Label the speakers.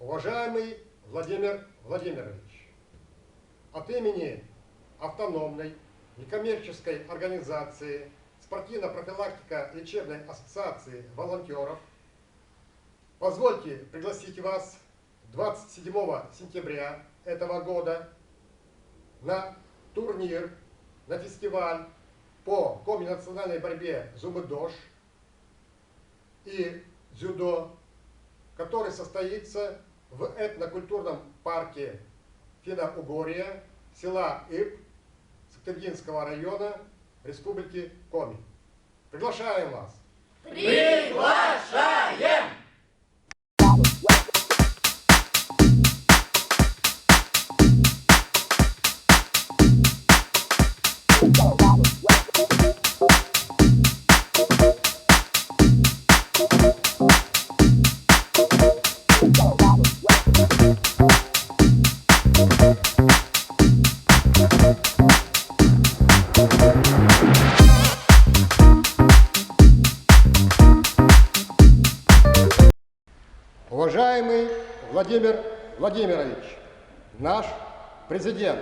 Speaker 1: Уважаемый Владимир Владимирович, от имени автономной некоммерческой организации спортивно-профилактика лечебной ассоциации волонтеров позвольте пригласить вас 27 сентября этого года на турнир, на фестиваль по комбинациональной борьбе зумы-дож и дзюдо, который состоится в этнокультурном парке Финно-Угорья, села Иб, Сыктывдинского района, Республики Коми. Приглашаем вас!
Speaker 2: Приглашаем!
Speaker 1: Уважаемый Владимир Владимирович, наш президент.